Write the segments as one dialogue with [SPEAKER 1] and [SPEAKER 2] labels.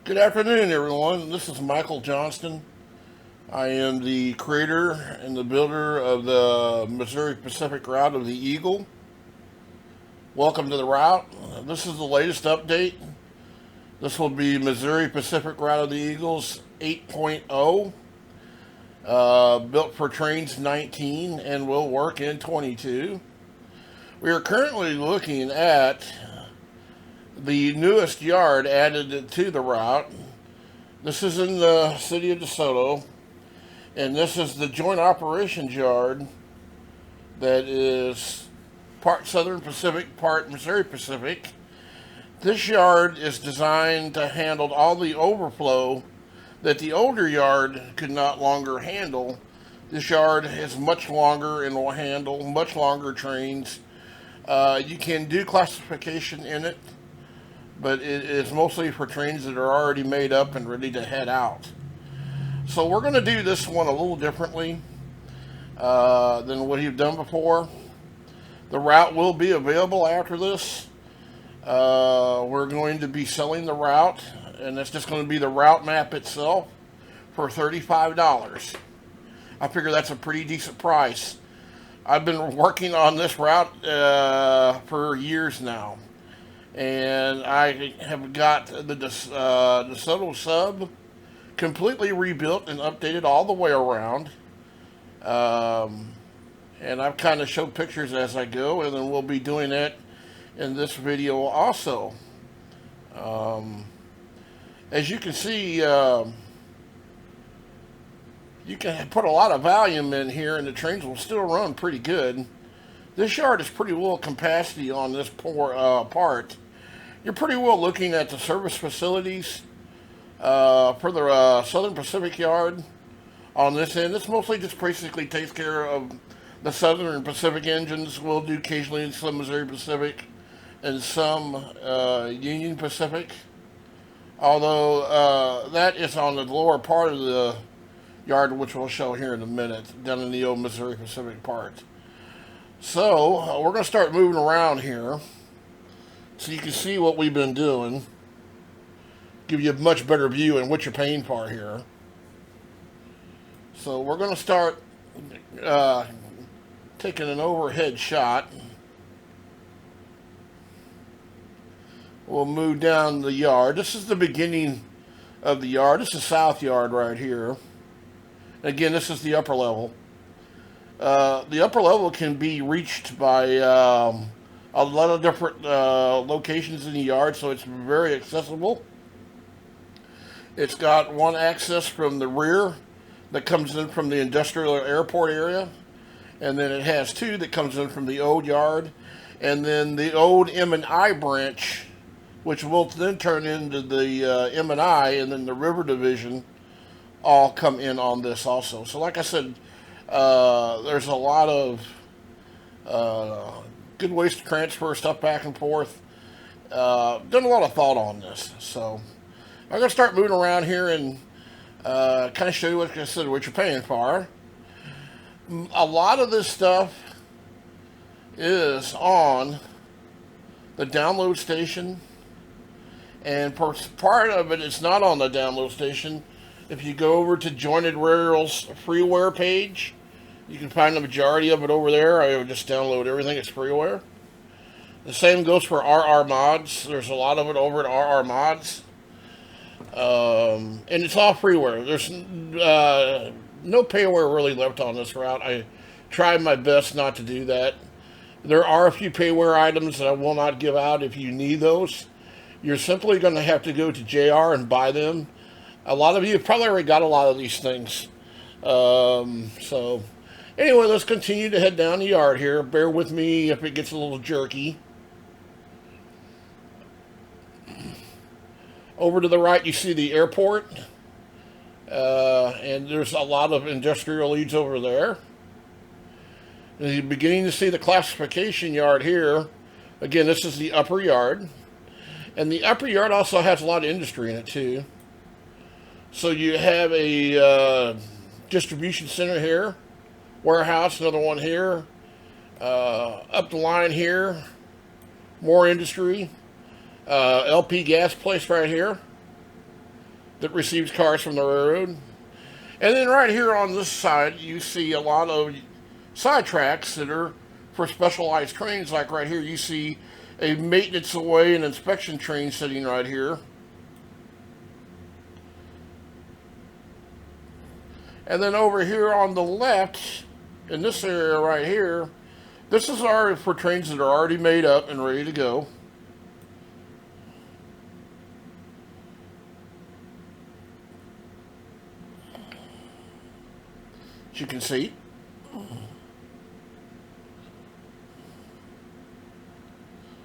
[SPEAKER 1] Good afternoon, everyone. This is Michael Johnston. I am the creator and the builder of the Missouri Pacific route of the Eagle. Welcome to the route. This is the latest update. This will be Missouri Pacific Route of the Eagles 8.0, built for Trainz 19 and will work in 22. We are currently looking at the newest yard added to the route. This is in the city of DeSoto, and this is the joint operations yard that is part Southern Pacific, part Missouri Pacific. This yard is designed to handle all the overflow that the older yard could not longer handle. This yard is much longer and will handle much longer trains. You can do classification in it, but it is mostly for trains that are already made up and ready to head out. So we're going to do this one a little differently than what you've done before. The route will be available after this. We're going to be selling the route, and that's just going to be the route map itself for $35. I figure that's a pretty decent price. I've been working on this route for years now, and I have got the DeSoto sub completely rebuilt and updated all the way around. And I've kind of showed pictures as I go, and then we'll be doing it in this video also. As you can see, you can put a lot of volume in here, and the trains will still run pretty good. This yard is pretty low capacity on this part. You're pretty well looking at the service facilities for the Southern Pacific yard on this end. This mostly just basically takes care of the Southern Pacific engines. We'll do occasionally some Missouri Pacific and some Union Pacific, although that is on the lower part of the yard, which we'll show here in a minute, down in the old Missouri Pacific part. So we're going to start moving around here so you can see what we've been doing. Give you a much better view and what you're paying for here. So we're going to start taking an overhead shot. We'll move down the yard. This is the beginning of the yard. This is South Yard right here. Again, this is the upper level. The upper level can be reached by a lot of different locations in the yard, so it's very accessible. It's got one access from the rear that comes in from the industrial airport area, and then it has two that comes in from the old yard, and then the old M&I branch, which will then turn into the M&I, and then the river division all come in on this also. So like I said, there's a lot of good ways to transfer stuff back and forth. Done a lot of thought on this. So I'm going to start moving around here and kind of show you what you're paying for. A lot of this stuff is on the download station, and part of it is not on the download station. If you go over to Jointed Rails freeware page, you can find the majority of it over there. I would just download everything as freeware. The same goes for RR Mods. There's a lot of it over at RR Mods. And it's all freeware. There's no payware really left on this route. I tried my best not to do that. There are a few payware items that I will not give out if you need those. You're simply going to have to go to JR and buy them. A lot of you have probably already got a lot of these things. So anyway, let's continue to head down the yard here. Bear with me if it gets a little jerky. Over to the right, you see the airport, and there's a lot of industrial leads over there. And you're beginning to see the classification yard here. Again, this is the upper yard, and the upper yard also has a lot of industry in it too. So you have a distribution center here, warehouse, another one here, up the line here, more industry. LP gas place right here. that receives cars from the railroad. And then right here on this side, you see a lot of side tracks that are for specialized trains. Like right here, you see a maintenance away and inspection train sitting right here. And then over here on the left, in this area right here, this is for trains that are already made up and ready to go. As you can see.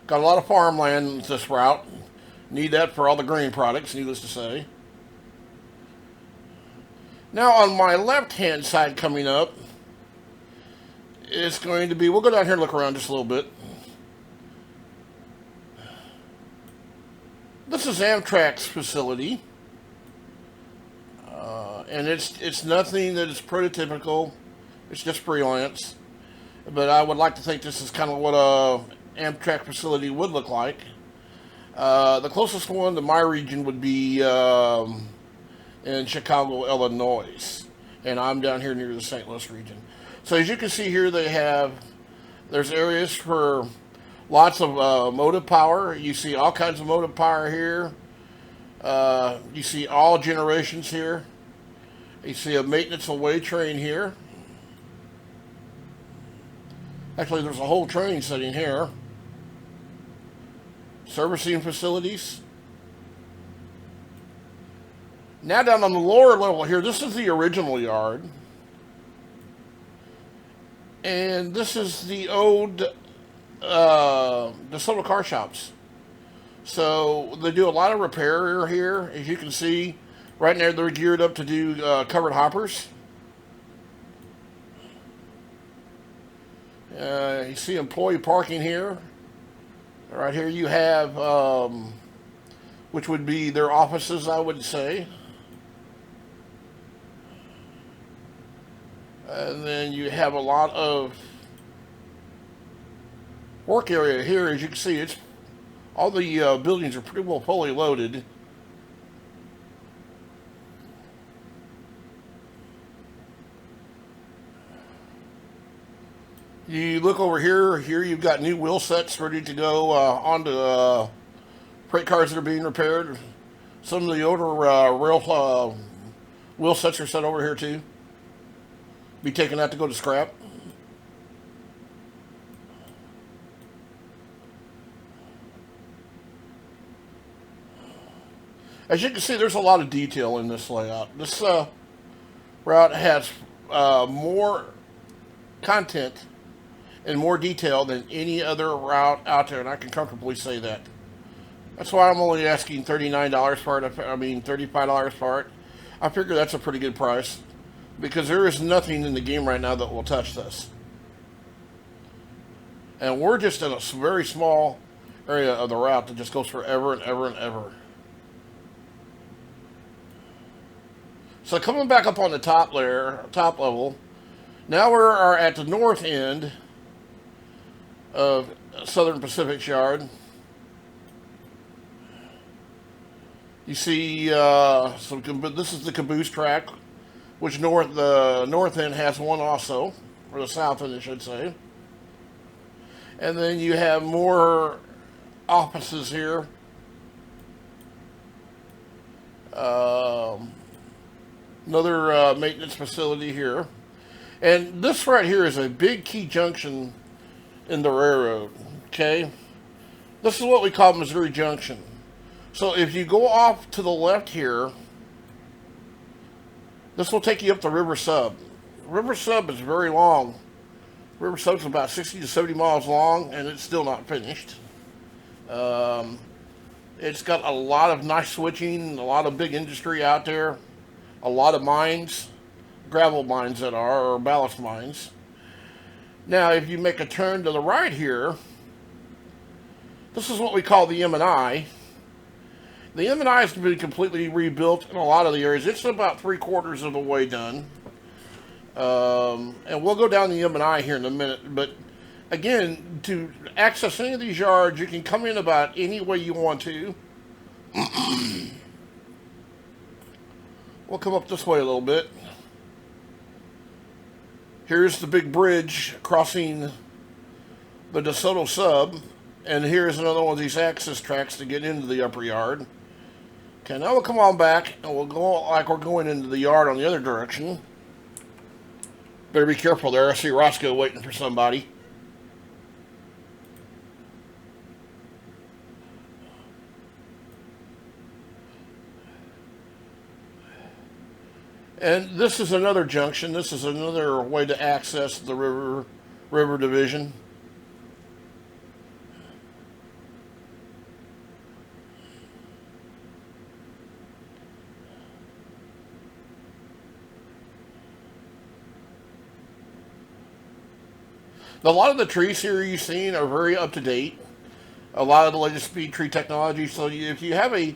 [SPEAKER 1] Got a lot of farmland this route. Need that for all the grain products, needless to say. Now on my left-hand side coming up, it's going to be, we'll go down here and look around just a little bit. This is Amtrak's facility. And it's nothing that is prototypical. It's just freelance. But I would like to think this is kind of what a Amtrak facility would look like. The closest one to my region would be in Chicago, Illinois. And I'm down here near the St. Louis region. So as you can see here, there's areas for lots of motive power. You see all kinds of motive power here. You see all generations here. You see a maintenance away train here. Actually, there's a whole train sitting here. Servicing facilities. Now down on the lower level here, this is the original yard. And this is the old DeSoto car shops. So they do a lot of repair here. As you can see, right now they're geared up to do covered hoppers. You see employee parking here. Right here you have, which would be their offices, I would say. And then you have a lot of work area here. As you can see, it's all the buildings are pretty well fully loaded. You look over here. Here you've got new wheel sets ready to go onto freight cars that are being repaired. Some of the older rail wheel sets are set over here too. Be taken out to go to scrap. As you can see, there's a lot of detail in this layout. This route has more content and more detail than any other route out there, and I can comfortably say that. That's why I'm only asking $39 for it. I mean, $35 for it. I figure that's a pretty good price, because there is nothing in the game right now that will touch this. And we're just in a very small area of the route that just goes forever and ever and ever. So coming back up on the top layer, top level, now we are at the north end of Southern Pacific's yard. You see, this is the caboose track, which the north end has one also, or the south end, I should say. And then you have more offices here. Another maintenance facility here. And this right here is a big key junction in the railroad, okay? This is what we call Missouri Junction. So if you go off to the left here, this will take you up the River Sub. River Sub is very long. River Sub is about 60 to 70 miles long, and it's still not finished. It's got a lot of nice switching, a lot of big industry out there, a lot of mines, gravel mines that are, or ballast mines. Now, if you make a turn to the right here, this is what we call the M&I. The M&I has been completely rebuilt in a lot of the areas. It's about 3/4 of the way done. And we'll go down the M&I here in a minute. But again, to access any of these yards, you can come in about any way you want to. We'll come up this way a little bit. Here's the big bridge crossing the DeSoto sub, and here's another one of these access tracks to get into the upper yard. Okay, now we'll come on back, and we'll go like we're going into the yard on the other direction. Better be careful there. I see Roscoe waiting for somebody. And this is another junction. This is another way to access the river division. A lot of the trees here you've seen are very up to date. A lot of the latest speed tree technology. So if you have a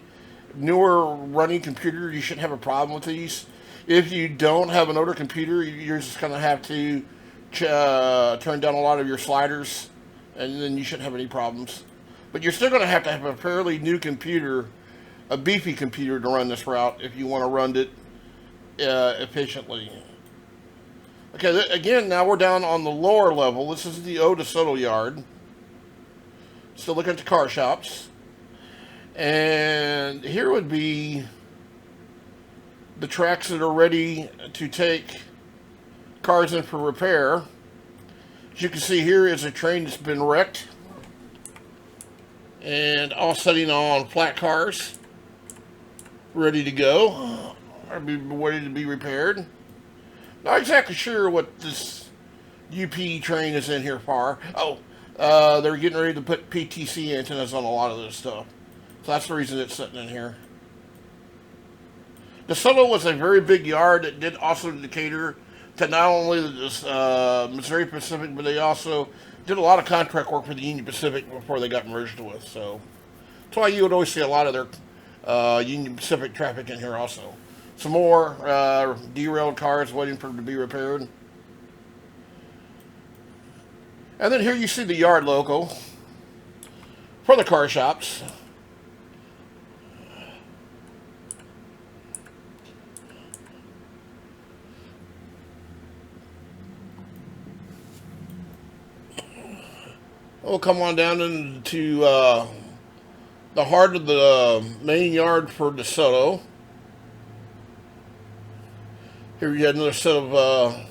[SPEAKER 1] newer running computer, you shouldn't have a problem with these. If you don't have an older computer, you're just going to have to turn down a lot of your sliders, and then you shouldn't have any problems. But you're still going to have a fairly new computer, a beefy computer to run this route if you want to run it efficiently. Okay, again, now we're down on the lower level. This is the old DeSoto yard. Still looking at the car shops. And here would be the tracks that are ready to take cars in for repair. As you can see, here is a train that's been wrecked and all setting on flat cars, ready to go, or be ready to be repaired. Not exactly sure what this UP train is in here for. Oh, they're getting ready to put PTC antennas on a lot of this stuff. So that's the reason it's sitting in here. DeSoto was a very big yard that did also cater to not only the Missouri Pacific, but they also did a lot of contract work for the Union Pacific before they got merged with. So that's why you would always see a lot of their Union Pacific traffic in here also. Some more derailed cars waiting for them to be repaired. And then here you see the yard logo for the car shops. We'll come on down into the heart of the main yard for DeSoto. Here you have another set of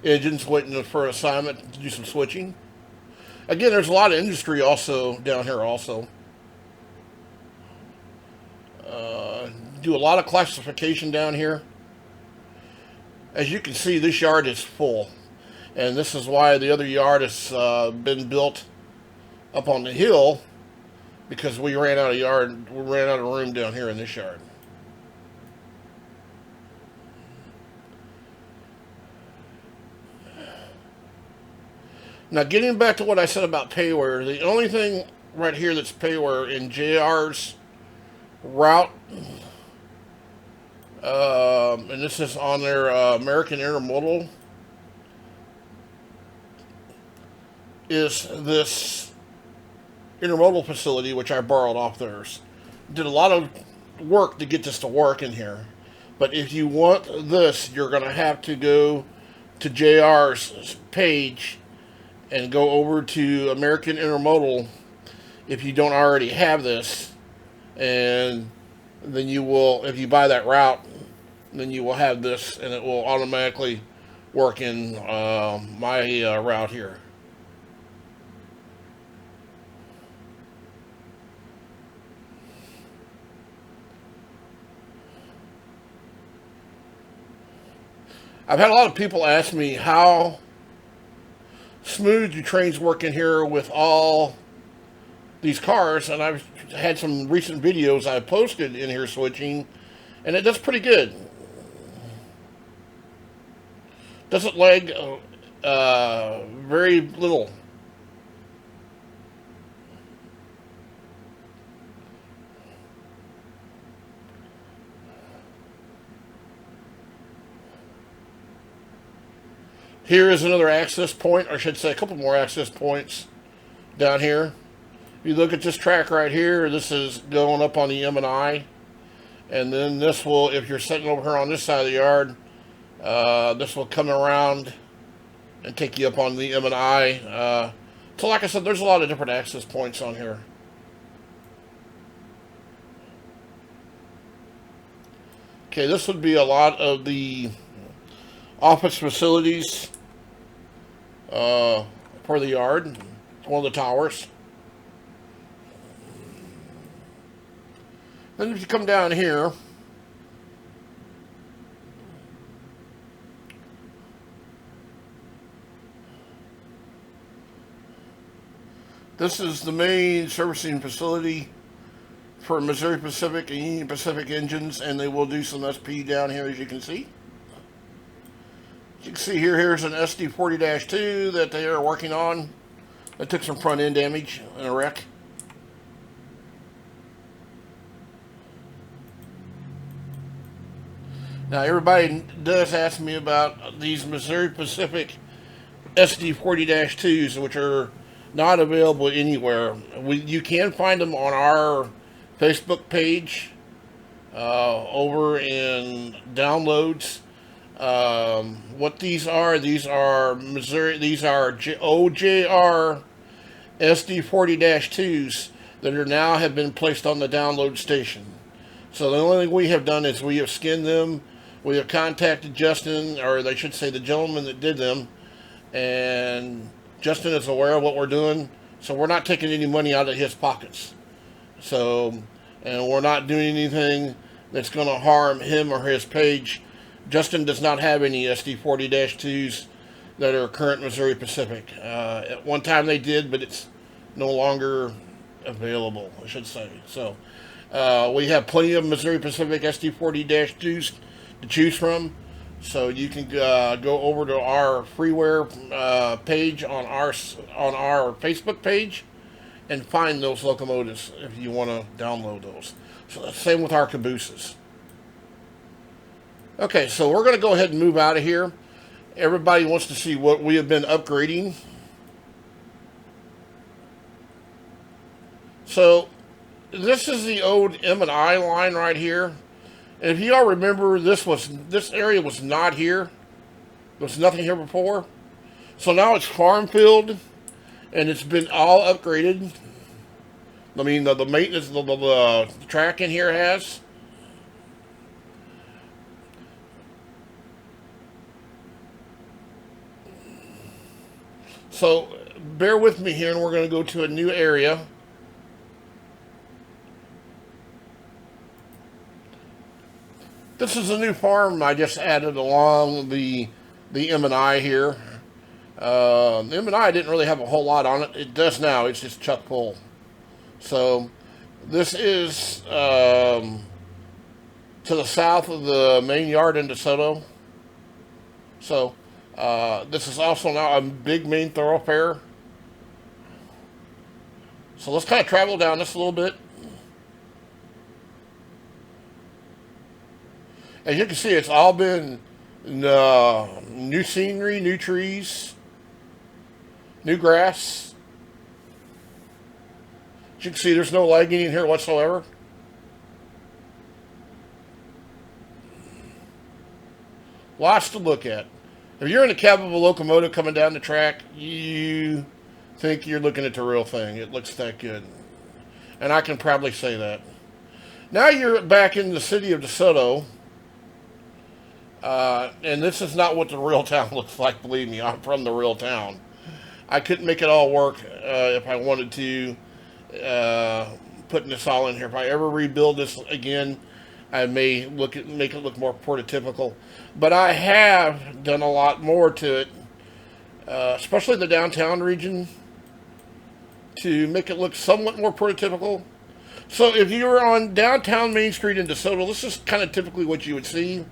[SPEAKER 1] engines waiting for an assignment to do some switching. Again, there's a lot of industry also down here also. Do a lot of classification down here. As you can see, this yard is full. And this is why the other yard has been built up on the hill, because we ran out of room down here in this yard. Now, getting back to what I said about payware, the only thing right here that's payware in JR's route, and this is on their American Intermodal, is this intermodal facility, which I borrowed off theirs. Did a lot of work to get this to work in here. But if you want this, you're going to have to go to JR's page and go over to American Intermodal if you don't already have this. And then you will, if you buy that route, then you will have this, and it will automatically work in my route here. I've had a lot of people ask me how smooth do trains work in here with all these cars, and I've had some recent videos I posted in here switching, and it does pretty good. Doesn't lag very little. Here is another access point, or I should say a couple more access points down here. If you look at this track right here, this is going up on the M&I. And then this will, if you're sitting over here on this side of the yard, this will come around and take you up on the M&I. So like I said, there's a lot of different access points on here. Okay, this would be a lot of the office facilities for the yard. It's one of the towers. Then if you come down here, this is the main servicing facility for Missouri Pacific and Union Pacific engines, and they will do some SP down here, as you can see. As you can see here, here's an SD40-2 that they are working on. That took some front end damage in a wreck. Now, everybody does ask me about these Missouri Pacific SD40-2s, which are not available anywhere. You can find them on our Facebook page over in downloads. What these are Missouri. These are OJR SD40-2s that are now have been placed on the download station. So the only thing we have done is we have skinned them. We have contacted Justin, or they should say the gentleman that did them, and Justin is aware of what we're doing, so we're not taking any money out of his pockets. So, and we're not doing anything that's going to harm him or his page. Justin does not have any SD40-2s that are current Missouri Pacific. At one time they did, but it's no longer available, I should say. So, we have plenty of Missouri Pacific SD40-2s to choose from. So you can go over to our freeware page on our Facebook page and find those locomotives if you want to download those. So same with our cabooses. Okay, so we're going to go ahead and move out of here. Everybody wants to see what we have been upgrading. So this is the old M&I line right here. And if you all remember, this area was not here. There was nothing here before. So now it's farm field, and it's been all upgraded. I mean, the maintenance, the track in here has. So bear with me here, and we're going to go to a new area. This is a new farm I just added along the M&I here. The M&I didn't really have a whole lot on it. It does now. It's just chock full. So this is to the south of the main yard in DeSoto. So this is also now a big main thoroughfare. So let's kind of travel down this a little bit. As you can see, it's all been new scenery, new trees, new grass. As you can see, there's no lagging in here whatsoever. Lots to look at. If you're in the cab of a locomotive coming down the track, you think you're looking at the real thing. It looks that good. And I can probably say that. Now you're back in the city of DeSoto. And this is not what the real town looks like, believe me. I'm from the real town. I couldn't make it all work if I wanted to, putting this all in here. If I ever rebuild this again, I may make it look more prototypical. But I have done a lot more to it, especially the downtown region, to make it look somewhat more prototypical. So if you were on downtown Main Street in DeSoto, this is kind of typically what you would see.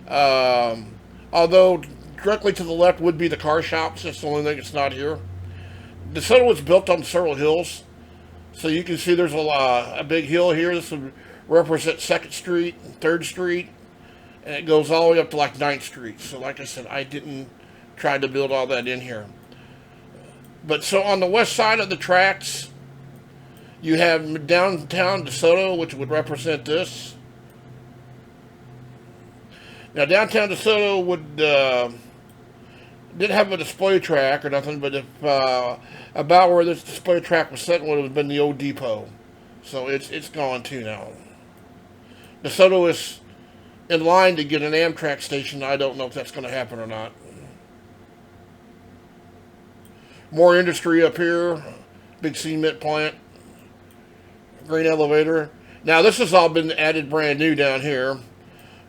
[SPEAKER 1] Although directly to the left would be the car shops. That's the only thing that's not here. DeSoto was built on several hills. So you can see there's a big hill here. This would represent 2nd Street and 3rd Street. And it goes all the way up to like 9th Street. So like I said, I didn't try to build all that in here. But so on the west side of the tracks, you have downtown DeSoto, which would represent this. Now downtown DeSoto would didn't have a display track or nothing, but if about where this display track was set would have been the old depot, so it's gone too now. DeSoto is in line to get an Amtrak station. I don't know if that's going to happen or not. More industry up here, big cement plant, grain elevator. Now this has all been added brand new down here.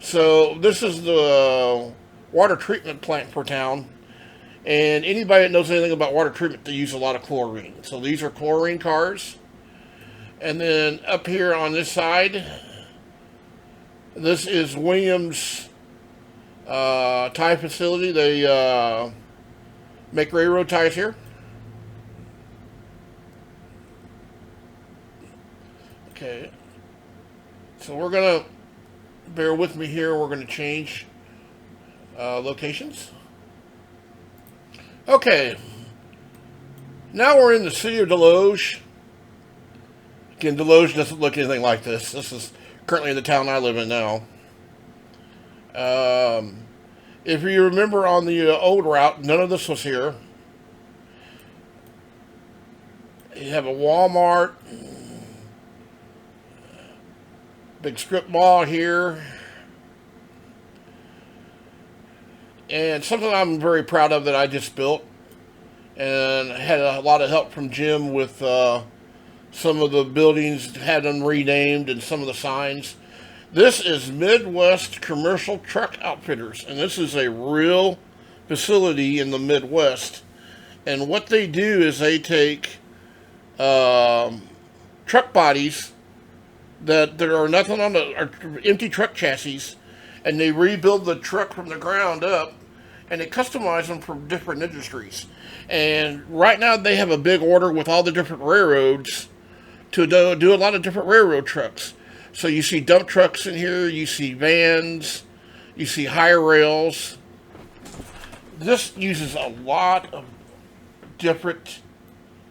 [SPEAKER 1] So this is the water treatment plant for town. And anybody that knows anything about water treatment, they use a lot of chlorine. So these are chlorine cars. And then up here on this side, this is Williams tie facility. They make railroad ties here. Okay. So we're going to, bear with me here, we're going to change locations. Okay, now we're in the city of Deloge. Again, Deloge doesn't look anything like this. This is currently the town I live in now. If you remember on the old route, none of this was here. You have a Walmart, big strip mall here. And something I'm very proud of that I just built, and I had a lot of help from Jim with some of the buildings, had them renamed, and some of the signs. This is Midwest Commercial Truck Outfitters, and this is a real facility in the Midwest. And what they do is they take truck bodies that there are nothing on the empty truck chassis, and they rebuild the truck from the ground up, and they customize them for different industries. And right now they have a big order with all the different railroads to do a lot of different railroad trucks. So you see dump trucks in here, you see vans, you see higher rails. This uses a lot of different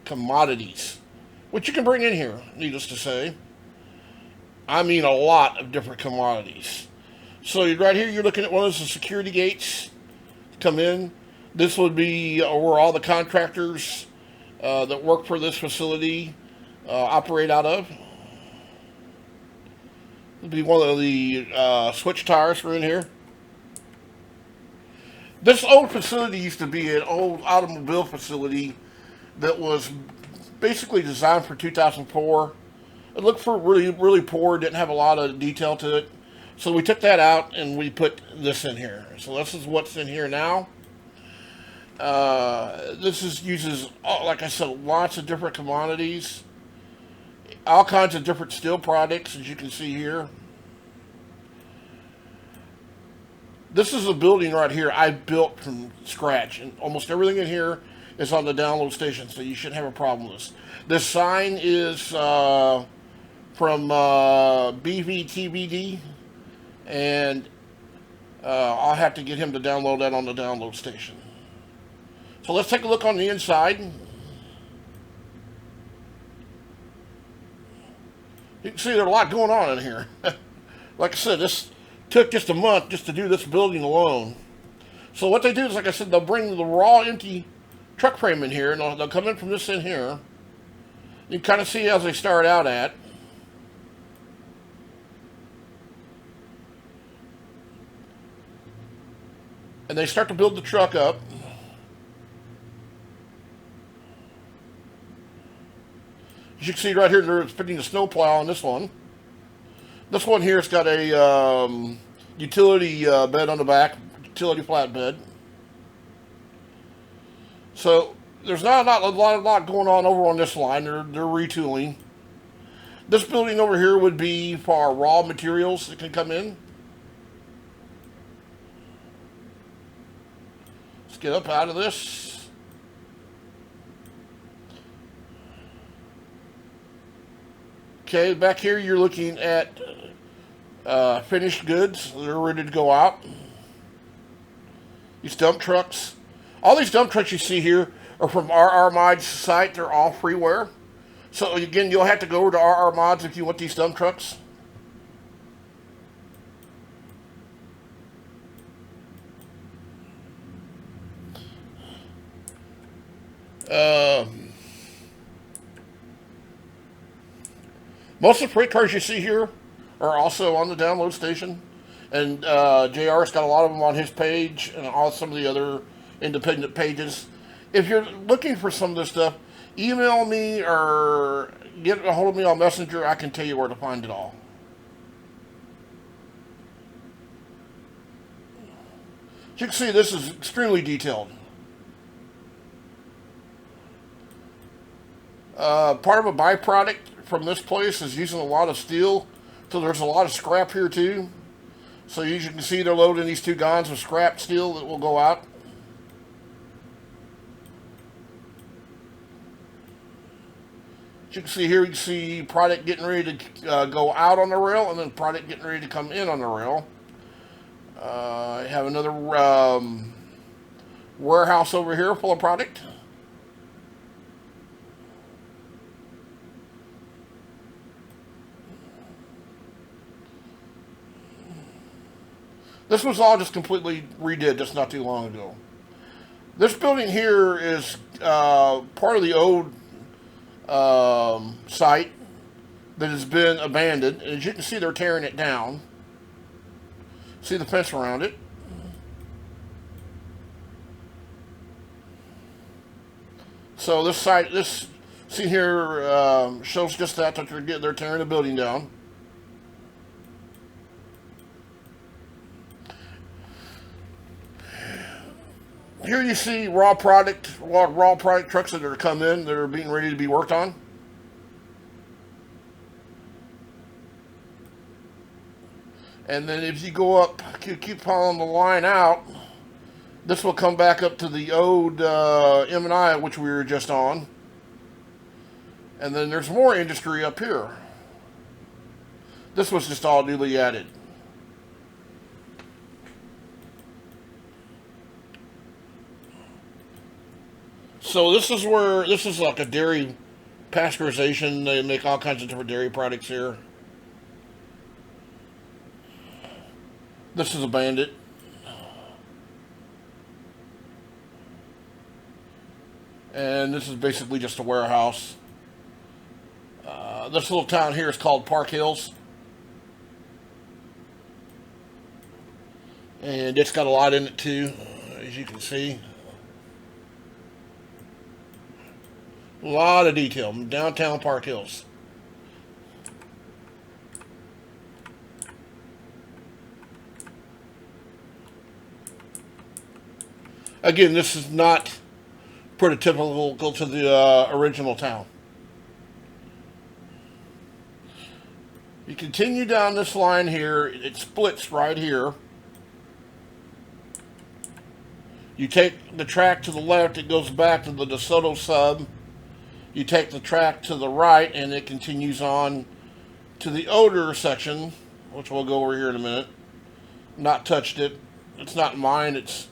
[SPEAKER 1] commodities, which you can bring in here, needless to say. I mean a lot of different commodities. So right here, you're looking at one of the security gates come in. This would be where all the contractors that work for this facility operate out of. It'll be one of the switch tires for in here. This old facility used to be an old automobile facility that was basically designed for 2004. It looked for really poor, didn't have a lot of detail to it. So we took that out and we put this in here. So this is what's in here now. This uses, like I said, lots of different commodities. All kinds of different steel products, as you can see here. This is a building right here I built from scratch. And almost everything in here is on the download station, so you shouldn't have a problem with this. This sign is from BVTBD. And I'll have to get him to download that on the download station. So let's take a look on the inside. You can see there's a lot going on in here. Like I said, this took just a month just to do this building alone. So what they do is, like I said, they'll bring the raw empty truck frame in here, and they'll come in from this in here. You can kind of see as they start out at. And they start to build the truck up. As you can see right here, they're putting the snowplow on this one. This one here has got a utility bed on the back, utility flatbed. So there's not a lot going on over on this line. They're retooling. This building over here would be for raw materials that can come in. Get up out of this. Okay, back here you're looking at finished goods. They're ready to go out. These dump trucks. All these dump trucks you see here are from RR Mods site. They're all freeware. So again, you'll have to go over to RR Mods if you want these dump trucks. Uh, Most of the freight cars you see here are also on the download station, and JR's got a lot of them on his page and all some of the other independent pages. If you're looking for some of this stuff, email me or get a hold of me on Messenger. I can tell you where to find it all. As you can see, this is extremely detailed. Part of a byproduct from this place is using a lot of steel, so there's a lot of scrap here too. So as you can see, they're loading these two guns with scrap steel that will go out. As you can see here, you can see product getting ready to go out on the rail, and then product getting ready to come in on the rail. I have another warehouse over here full of product. This was all just completely redid just not too long ago. This building here is part of the old site that has been abandoned. As you can see, they're tearing it down. See the fence around it. So this site, this scene here shows just that they're tearing the building down. Here you see raw product trucks that are come in that are being ready to be worked on. And then if you go up, keep following the line out, this will come back up to the old M&I, which we were just on. And then there's more industry up here. This was just all newly added. So this is like a dairy pasteurization. They make all kinds of different dairy products here. This is a Bandit. And this is basically just a warehouse. This little town here is called Park Hills. And it's got a lot in it too, as you can see. A lot of detail. Downtown Park Hills. Again, this is not prototypical to the original town. You continue down this line here, it splits right here. You take the track to the left, it goes back to the DeSoto sub. You take the track to the right, and it continues on to the odor section, which we'll go over here in a minute. Not touched it. It's not mine. It's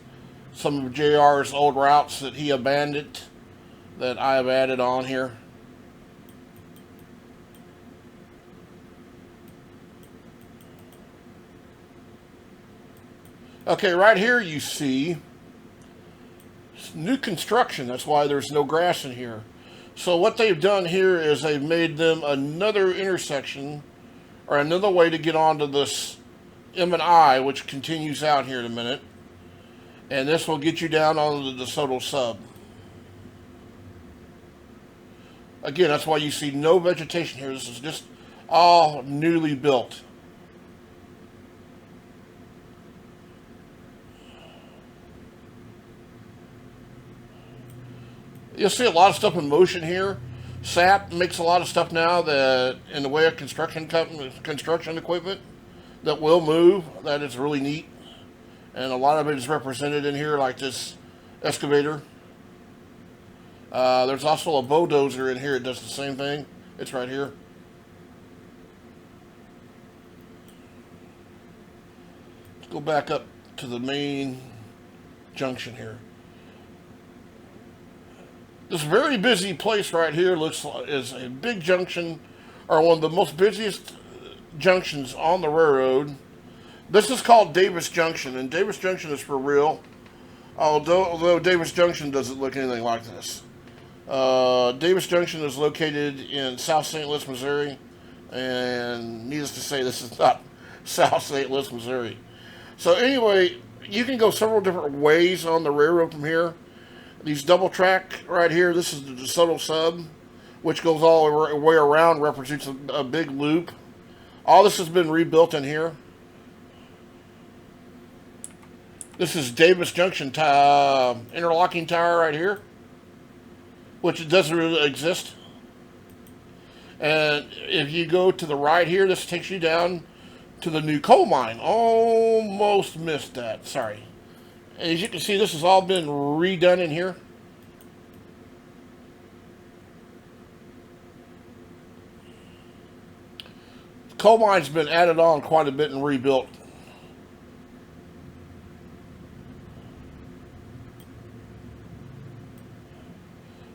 [SPEAKER 1] some of JR's old routes that he abandoned that I have added on here. Okay, right here you see new construction. That's why there's no grass in here. So what they've done here is they've made them another intersection or another way to get onto this M&I, which continues out here in a minute. And this will get you down onto the DeSoto sub. Again, that's why you see no vegetation here. This is just all newly built. You'll see a lot of stuff in motion here. SAP makes a lot of stuff now that, in the way of construction equipment, that will move. That is really neat. And a lot of it is represented in here, like this excavator. There's also a bulldozer in here that does the same thing. It's right here. Let's go back up to the main junction here. This very busy place right here is a big junction, or one of the most busiest junctions on the railroad. This is called Davis Junction, and Davis Junction is for real. Although Davis Junction doesn't look anything like this. Davis Junction is located in South St. Louis, Missouri, and needless to say, this is not South St. Louis, Missouri. So anyway, you can go several different ways on the railroad from here. These double track right here, this is the DeSoto sub, which goes all the way around, represents a big loop. All this has been rebuilt in here. This is Davis Junction interlocking tower right here, which doesn't really exist. And if you go to the right here, this takes you down to the new coal mine. Almost missed that, sorry. As you can see, this has all been redone in here. The coal mine's been added on quite a bit and rebuilt.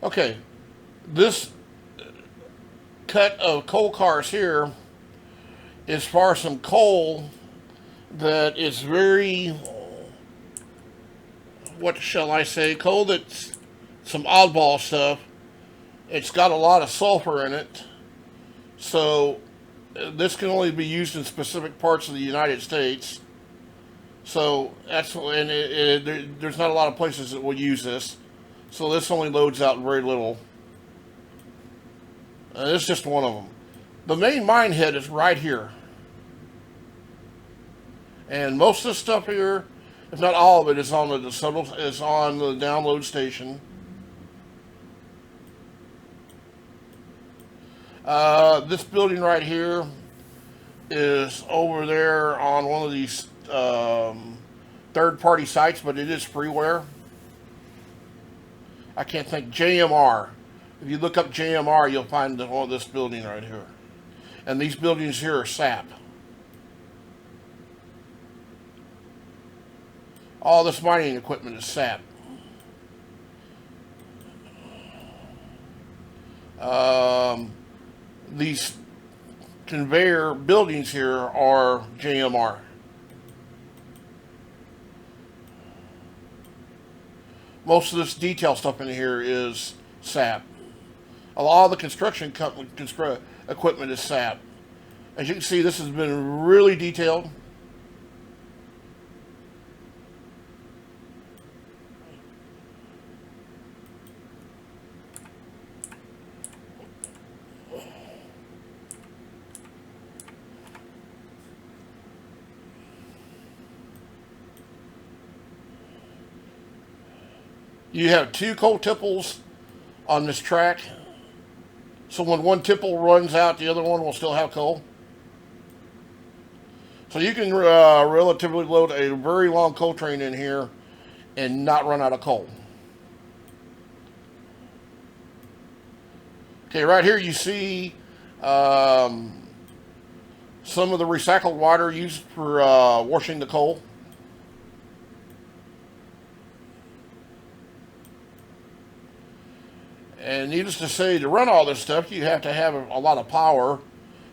[SPEAKER 1] Okay, this cut of coal cars here is for some coal that is very, what shall I say, coal that's some oddball stuff. It's got a lot of sulfur in it, so this can only be used in specific parts of the United States. So that's, and there's not a lot of places that will use this. So this only loads out very little. This is just one of them. The main mine head is right here. And most of the stuff here, if not all of it, is on the download station. This building right here is over there on one of these third-party sites, but it is freeware. I can't think, JMR. If you look up JMR, you'll find this building right here. And these buildings here are SAP. All this mining equipment is SAP. These conveyor buildings here are JMR. Most of this detail stuff in here is SAP. A lot of the construction equipment is SAP. As you can see, this has been really detailed. You have two coal tipples on this track. So when one tipple runs out, the other one will still have coal. So you can relatively load a very long coal train in here and not run out of coal. Okay, right here you see some of the recycled water used for washing the coal. And needless to say, to run all this stuff, you have to have a lot of power.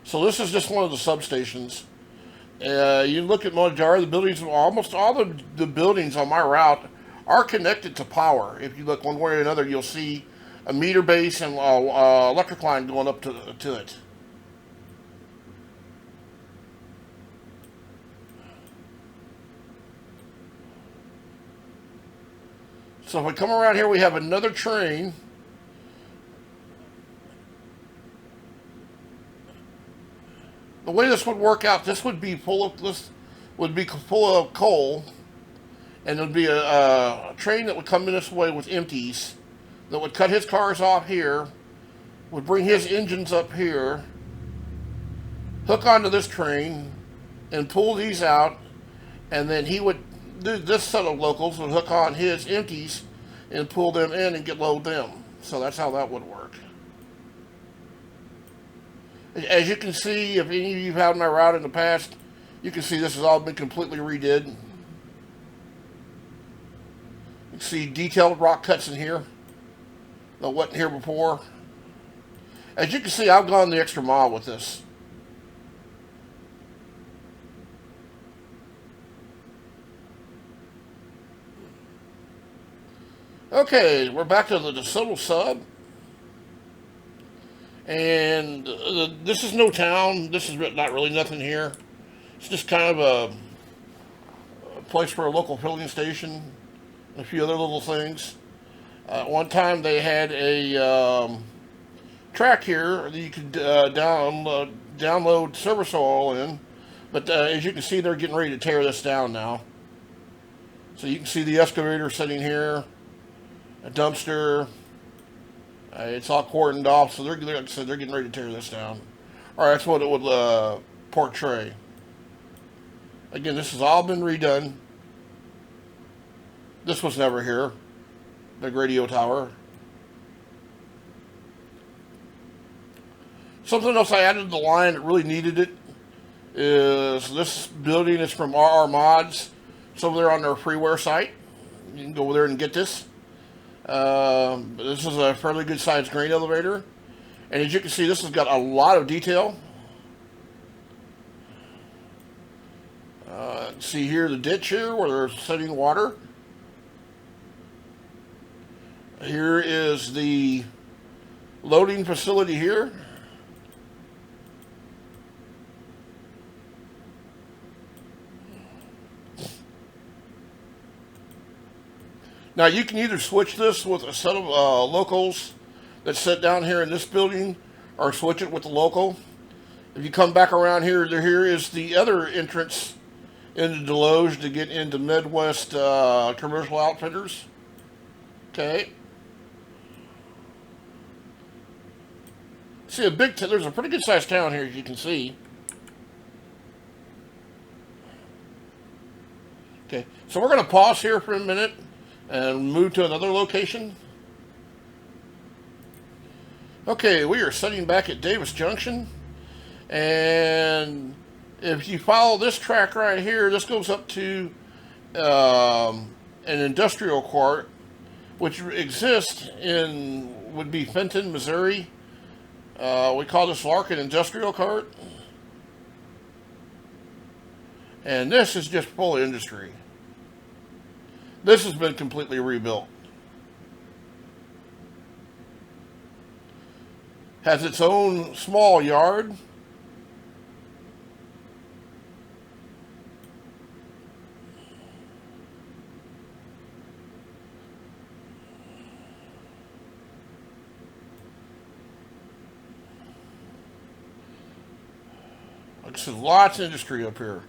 [SPEAKER 1] So this is just one of the substations. You look at majority of the buildings, almost all the buildings on my route are connected to power. If you look one way or another, you'll see a meter base and electric line going up to it. So if we come around here, we have another train. The way this would work out, this would be full of coal, and there'd be a train that would come in this way with empties, that would cut his cars off here, would bring his engines up here, hook onto this train, and pull these out, and then he would do this set of locals would hook on his empties and pull them in and load them. So that's how that would work. As you can see, if any of you have had my route in the past, you can see this has all been completely redid. You can see detailed rock cuts in here that wasn't here before. As you can see, I've gone the extra mile with this. Okay, we're back to the DeSoto sub. And this is no town. This is not really nothing here. It's just kind of a place for a local filling station and a few other little things. One time they had a track here that you could download service oil in. But as you can see, they're getting ready to tear this down now. So you can see the excavator sitting here, a dumpster. It's all cordoned off, so like I said, they're getting ready to tear this down. All right, that's what it would portray. Again, this has all been redone. This was never here. Big radio tower. Something else I added to the line that really needed it is this building is from RR Mods. It's over there on their freeware site. You can go over there and get this. This is a fairly good sized grain elevator. And as you can see, this has got a lot of detail. See here the ditch here where they're setting water. Here is the loading facility here. Now you can either switch this with a set of locals that sit down here in this building, or switch it with the local. If you come back around here, here is the other entrance into Deloge to get into Midwest Commercial Outfitters. Okay. See there's a pretty good sized town here, as you can see. Okay, so we're going to pause here for a minute and move to another location. Okay, we are sitting back at Davis Junction, and if you follow this track right here, this goes up to an industrial court, which exists would be Fenton, Missouri. We call this Larkin Industrial Court, and this is just full of industry. This has been completely rebuilt. Has its own small yard. Like I said, lots of industry up here.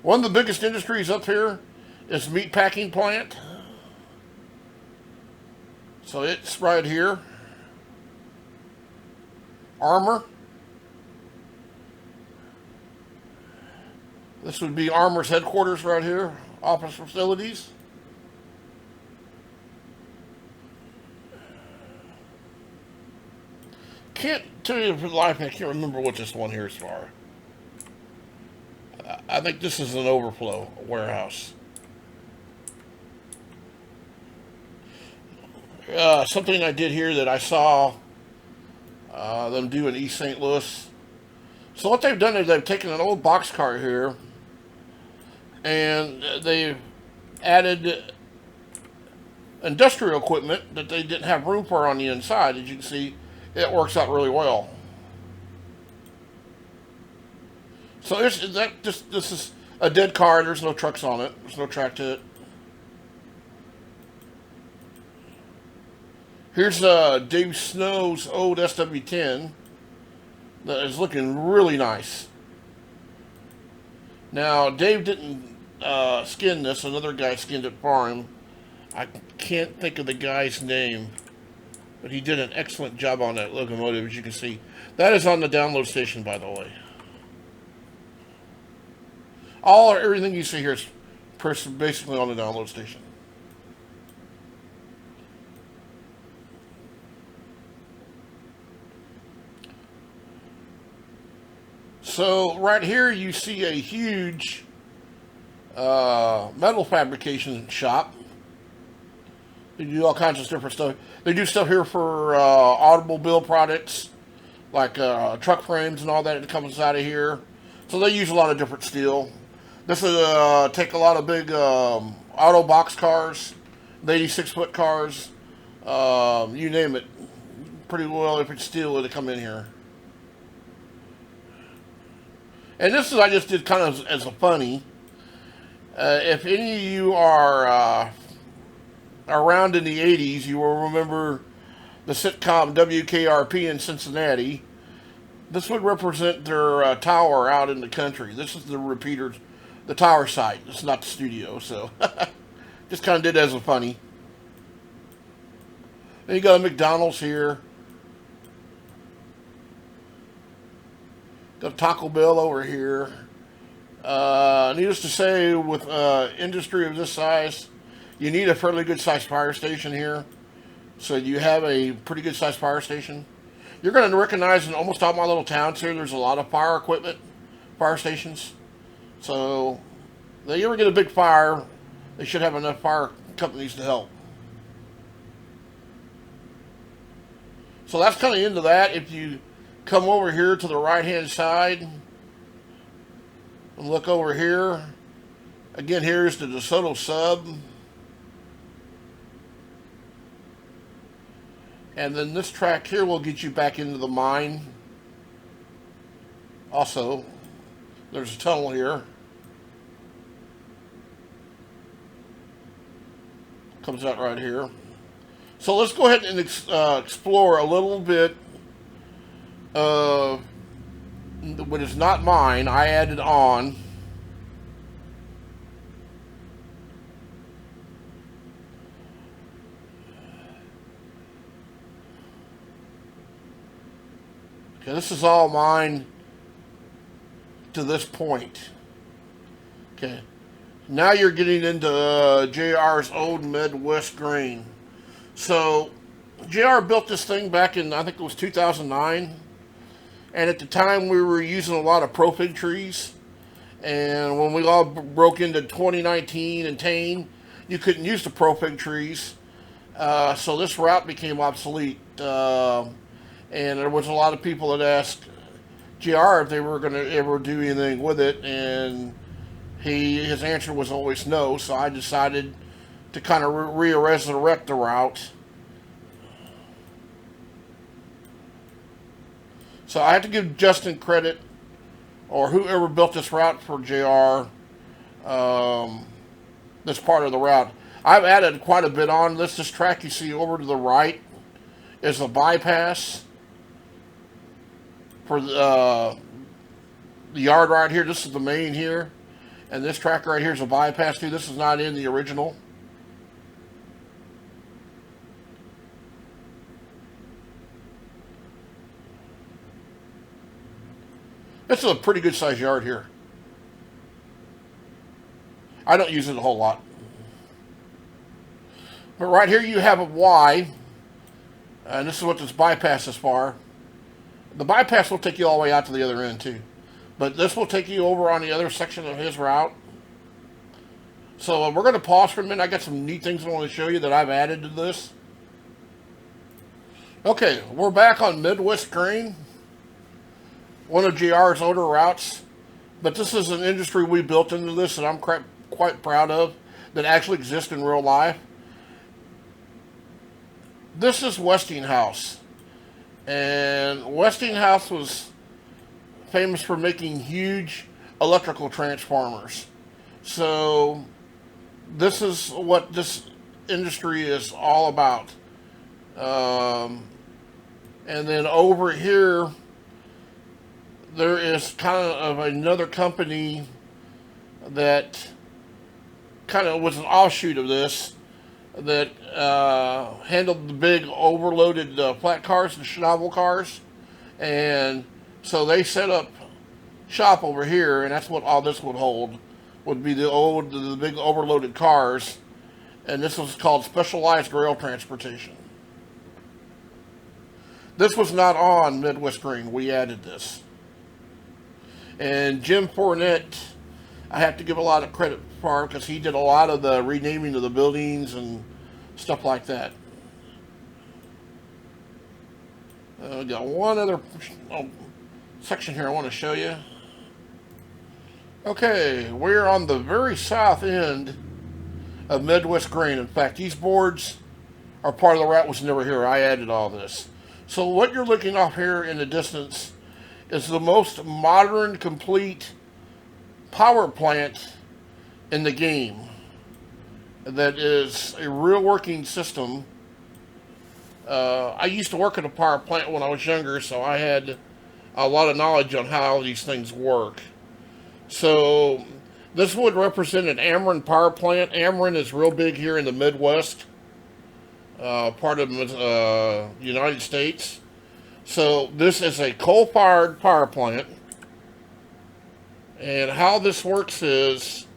[SPEAKER 1] One of the biggest industries up here is meat packing plant. So it's right here. Armor. This would be Armor's headquarters right here. Office facilities. Can't tell you for the life, I can't remember what this one here is for. I think this is an overflow warehouse. Something I did here that I saw them do in East St. Louis. So what they've done is they've taken an old boxcar here and they've added industrial equipment that they didn't have room for on the inside. As you can see, it works out really well. So this is a dead car. There's no trucks on it. There's no track to it. Here's Dave Snow's old SW10 that is looking really nice. Now, Dave didn't skin this. Another guy skinned it for him. I can't think of the guy's name, but he did an excellent job on that locomotive, as you can see. That is on the download station, by the way. Everything you see here is basically on the download station. So right here you see a huge metal fabrication shop. They do all kinds of different stuff. They do stuff here for automobile products, like truck frames and all that comes out of here. So they use a lot of different steel. This will take a lot of big auto box cars, the 86-foot cars, you name it. pretty well if it's steel to come in here. And this is, I just did kind of as a funny. If any of you are around in the 80s, you will remember the sitcom WKRP in Cincinnati. This would represent their tower out in the country. This is the repeater, the tower site. It's not the studio, so just kind of did as a funny. Then you got a McDonald's here. Got a Taco Bell over here. Needless to say, with industry of this size, you need a fairly good sized fire station here. So you have a pretty good sized fire station. You're going to recognize in almost all my little towns here, there's a lot of fire equipment, fire stations. So if they ever get a big fire, they should have enough fire companies to help. So that's kind of into that. If you come over here to the right hand side and look over here, again, here's the DeSoto sub. And then this track here will get you back into the mine. Also, there's a tunnel here. Comes out right here. So let's go ahead and explore a little bit of what is not mine. I added on. Okay, this is all mine to this point. Okay, now you're getting into JR's old Midwest grain. So JR built this thing back in, I think it was 2009. And at the time we were using a lot of profig trees. And when we all broke into 2019 and 10, you couldn't use the profig trees. So this route became obsolete. And there was a lot of people that asked JR if they were going to ever do anything with it. And his answer was always no. So I decided to kind of resurrect the route. So I have to give Justin credit, or whoever built this route for JR, this part of the route. I've added quite a bit on this. This track you see over to the right is a bypass for the yard right here. This is the main here. And this track right here is a bypass too. This is not in the original. This is a pretty good sized yard here. I don't use it a whole lot. But right here you have a Y. And this is what this bypass is for. The bypass will take you all the way out to the other end too. But this will take you over on the other section of his route. So we're going to pause for a minute. I got some neat things I want to show you that I've added to this. Okay, we're back on Midwest Grain. One of JR's older routes. But this is an industry we built into this that I'm quite proud of, that actually exists in real life. This is Westinghouse. And Westinghouse was famous for making huge electrical transformers. So this is what this industry is all about. And then over here, there is kind of another company that kind of was an offshoot of this, that handled the big overloaded flat cars and Schnabel cars. And so they set up shop over here, and that's what all this would hold, would be the big overloaded cars. And this was called Specialized Rail Transportation. This was not on Midwest Grain. We added this. And Jim Fournette, I have to give a lot of credit for, because he did a lot of the renaming of the buildings and stuff like that. We got one other section here I want to show you. Okay, we're on the very south end of Midwest Grain. In fact, these boards are part of the route was never here. I added all this. So what you're looking off here in the distance is the most modern, complete power plant in the game. That is a real working system. I used to work at a power plant when I was younger, so I had a lot of knowledge on how these things work. So this would represent an Ameren power plant. Ameren is real big here in the Midwest, part of the United States. So this is a coal-fired power plant. And how this works is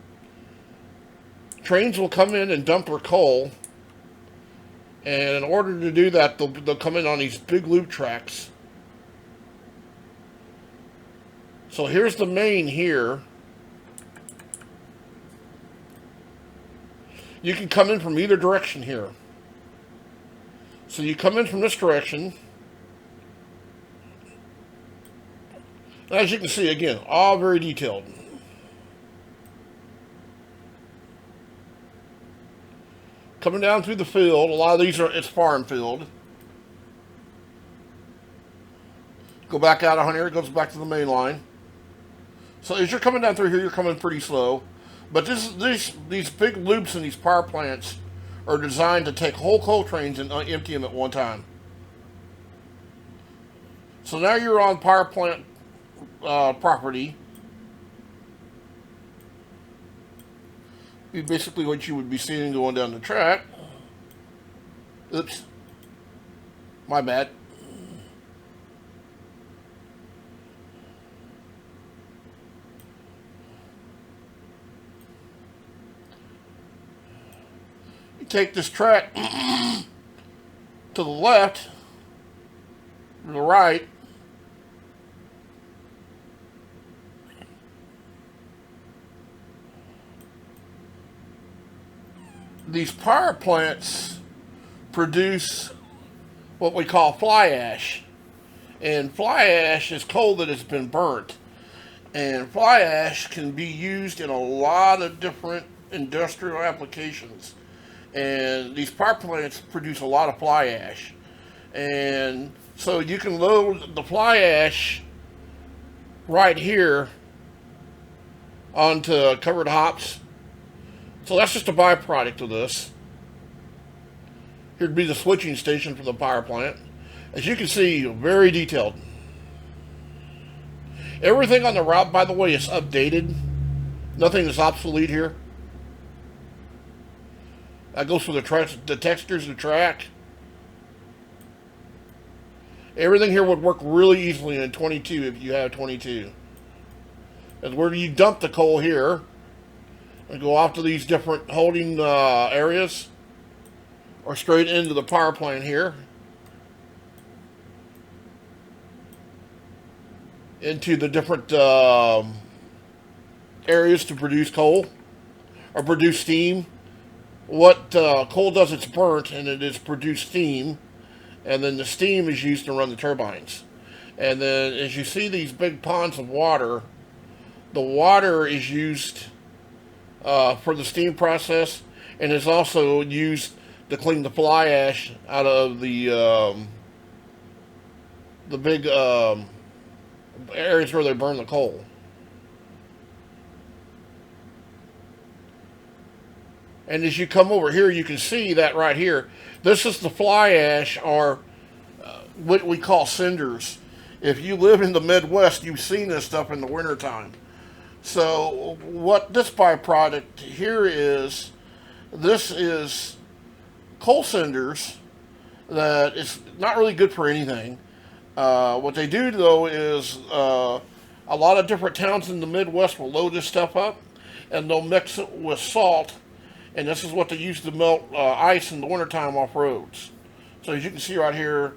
[SPEAKER 1] trains will come in and dump their coal. And in order to do that, they'll come in on these big loop tracks. So here's the main here. You can come in from either direction here. So you come in from this direction. As you can see, again, all very detailed. Coming down through the field, a lot of these it's farm field. Go back out on here, it goes back to the main line. So as you're coming down through here, you're coming pretty slow. But these big loops in these power plants are designed to take whole coal trains and empty them at one time. So now you're on power plant property. Basically what you would be seeing going down the track. Oops. My bad. You take this track to the left, to the right. These power plants produce what we call fly ash. And fly ash is coal that has been burnt. And fly ash can be used in a lot of different industrial applications. And these power plants produce a lot of fly ash. And so you can load the fly ash right here onto covered hops. So that's just a byproduct of this. Here'd be the switching station for the power plant. As you can see, very detailed. Everything on the route, by the way, is updated. Nothing is obsolete here. That goes for the textures of the track. Everything here would work really easily in 22 if you have 22. That's where you dump the coal here and go off to these different holding areas or straight into the power plant here. Into the different areas to produce coal or produce steam. What coal does, it's burnt and it is produced steam, and then the steam is used to run the turbines. And then as you see these big ponds of water, the water is used for the steam process and is also used to clean the fly ash out of the big areas where they burn the coal. And as you come over here, you can see that right here. This is the fly ash, or what we call cinders. If you live in the Midwest, you've seen this stuff in the wintertime. So what this byproduct here is, this is coal cinders that is not really good for anything. What they do, though, is a lot of different towns in the Midwest will load this stuff up, and they'll mix it with salt, and this is what they use to melt ice in the wintertime off roads. So as you can see right here,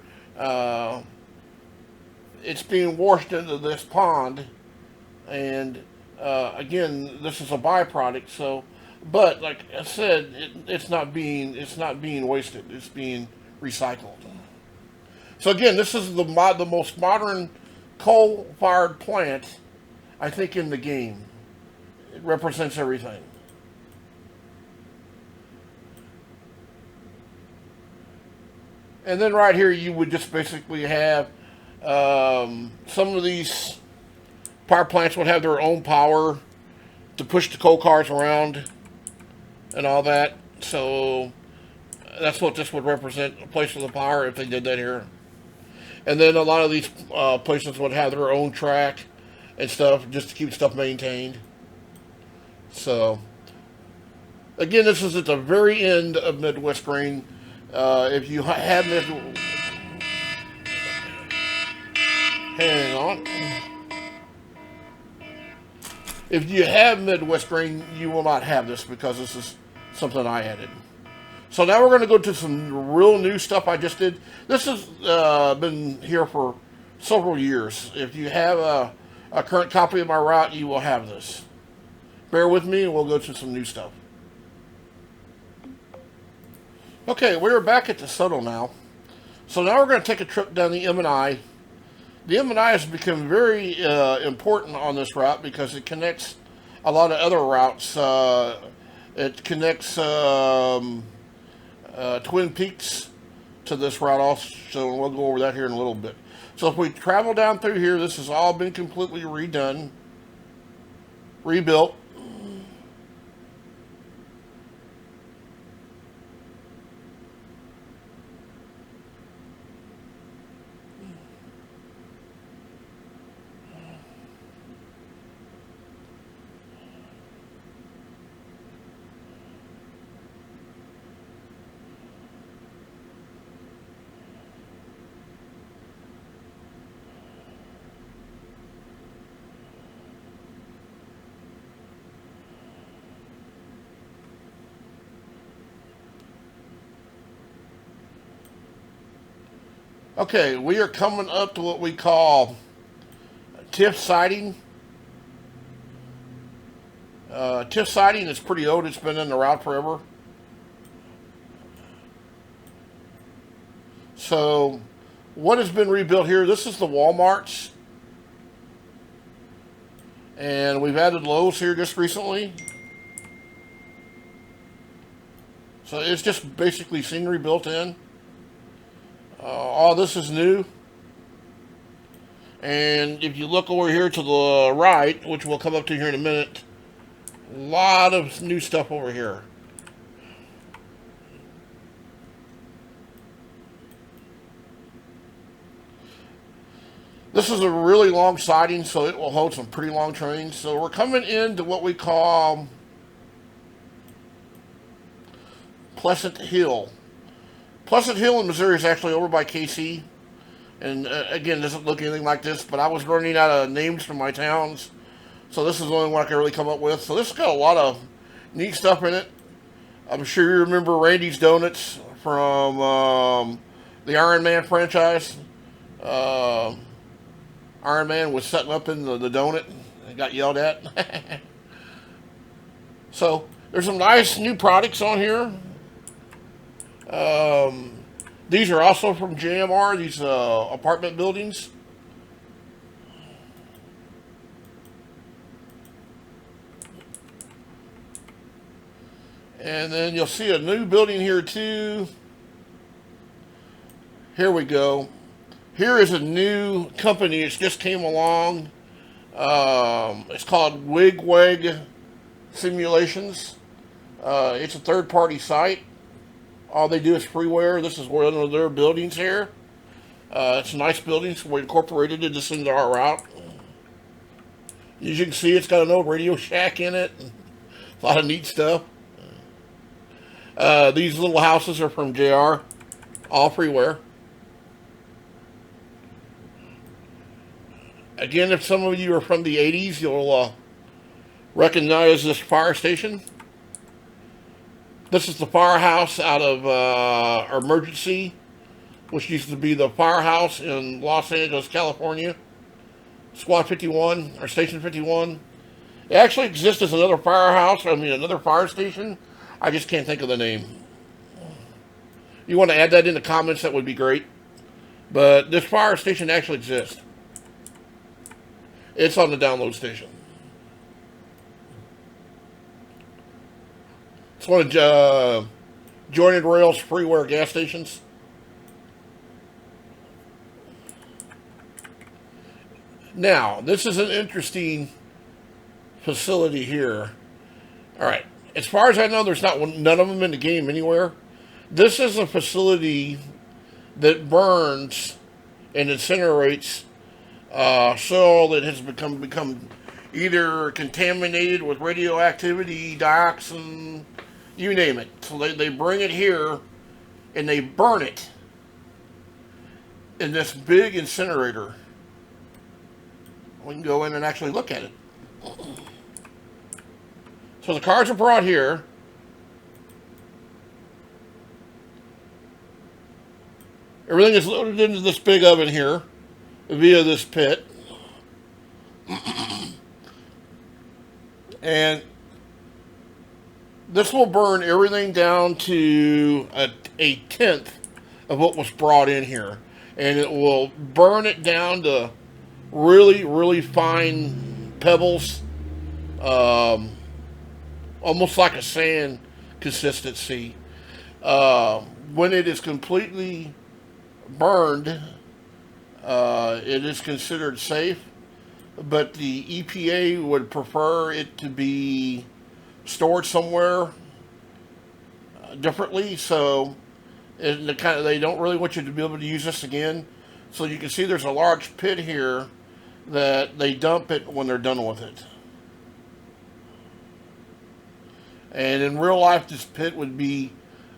[SPEAKER 1] it's being washed into this pond, and again, this is a byproduct. So, but like I said, it's not being wasted. It's being recycled. So again, this is the most modern coal-fired plant, I think, in the game. It represents everything. And then right here, you would just basically have some of these power plants would have their own power to push the coal cars around and all that. So that's what this would represent, a place for the power if they did that here. And then a lot of these places would have their own track and stuff just to keep stuff maintained. So, again, this is at the very end of Midwest Grain. If you have hang on. If you have Midwest Grain, you will not have this because this is something I added. So now we're going to go to some real new stuff I just did. This has been here for several years. If you have a current copy of my route, you will have this. Bear with me and we'll go to some new stuff. Okay, we're back at the Subtle now. So now we're going to take a trip down the M&I. The M&I has become very important on this route because it connects a lot of other routes. It connects Twin Peaks to this route also, so we'll go over that here in a little bit. So if we travel down through here, this has all been completely redone, rebuilt. Okay, we are coming up to what we call TIF siding. TIF siding is pretty old. It's been in the route forever. So, what has been rebuilt here? This is the Walmarts. And we've added Lowe's here just recently. So, it's just basically scenery built in. All this is new. And if you look over here to the right, which we'll come up to here in a minute, a lot of new stuff over here. This is a really long siding, so it will hold some pretty long trains. So we're coming into what we call Pleasant Hill. Pleasant Hill in Missouri is actually over by KC. And again, it doesn't look anything like this, but I was running out of names for my towns. So this is the only one I can really come up with. So this has got a lot of neat stuff in it. I'm sure you remember Randy's Donuts from the Iron Man franchise. Iron Man was setting up in the donut and got yelled at. So there's some nice new products on here. These are also from JMR, these apartment buildings. And then you'll see a new building here too. Here we go. Here is a new company. It just came along. It's called Wigwag Simulations. It's a third-party site. All they do is freeware. This is one of their buildings here. It's a nice building, so we incorporated it just into our route. As you can see, it's got an old Radio Shack in it. A lot of neat stuff. These little houses are from JR. All freeware. Again, if some of you are from the 80s, you'll recognize this fire station. This is the firehouse out of Emergency, which used to be the firehouse in Los Angeles, California. Squad 51, or Station 51. It actually exists as another firehouse, another fire station. I just can't think of the name. You want to add that in the comments, that would be great. But this fire station actually exists. It's on the download station. It's one of Jointed Rail's freeware gas stations. Now, this is an interesting facility here. All right. As far as I know, there's none of them in the game anywhere. This is a facility that burns and incinerates soil that has become either contaminated with radioactivity, dioxin, you name it. So they bring it here and they burn it in this big incinerator. We can go in and actually look at it. So the cars are brought here. Everything is loaded into this big oven here via this pit. And this will burn everything down to a tenth of what was brought in here. And it will burn it down to really, really fine pebbles. Almost like a sand consistency. When it is completely burned, it is considered safe, but the EPA would prefer it to be stored somewhere differently, so they don't really want you to be able to use this again. So you can see there's a large pit here that they dump it when they're done with it. And in real life, this pit would be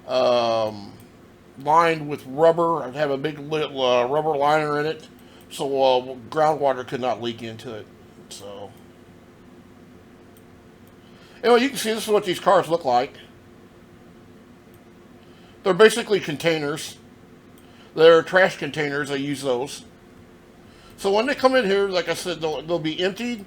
[SPEAKER 1] lined with rubber. I'd have a big rubber liner in it, so groundwater could not leak into it. So, anyway, you can see this is what these cars look like. They're basically containers. They're trash containers. I use those. So when they come in here, like I said, they'll be emptied,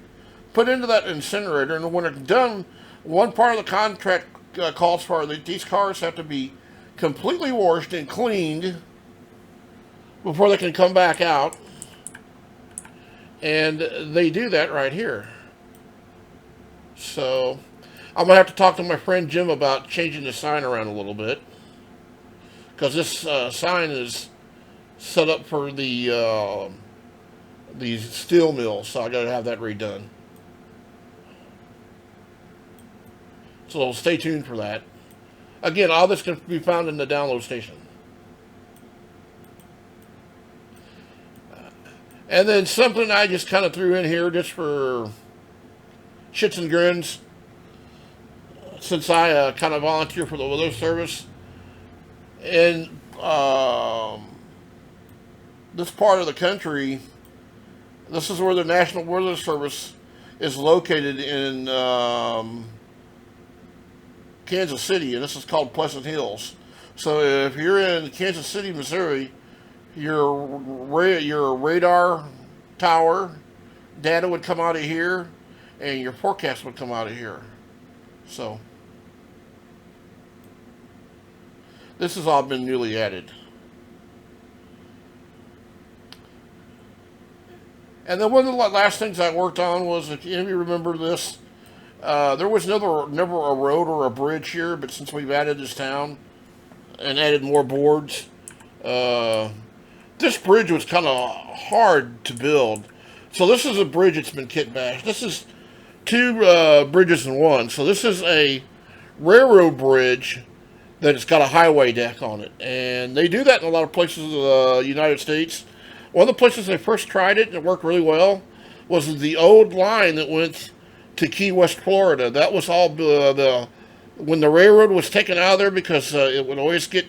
[SPEAKER 1] put into that incinerator, and when they're done, one part of the contract calls for that these cars have to be completely washed and cleaned before they can come back out. And they do that right here. So I'm going to have to talk to my friend Jim about changing the sign around a little bit, because this sign is set up for the steel mills, so I got to have that redone. So stay tuned for that. Again, all this can be found in the download station. And then something I just kind of threw in here just for shits and grins, since I kind of volunteer for the weather service. In this part of the country, this is where the National Weather Service is located in Kansas City, and this is called Pleasant Hills. So if you're in Kansas City, Missouri, your radar tower data would come out of here, and your forecast would come out of here. So this has all been newly added. And then one of the last things I worked on was, if any of you remember this, there was never a road or a bridge here, but since we've added this town and added more boards, this bridge was kind of hard to build. So this is a bridge that's been kit bashed. This is two bridges in one. So this is a railroad bridge that has got a highway deck on it. And they do that in a lot of places in the United States. One of the places they first tried it and it worked really well was the old line that went to Key West, Florida. That was all when the railroad was taken out of there, because it would always get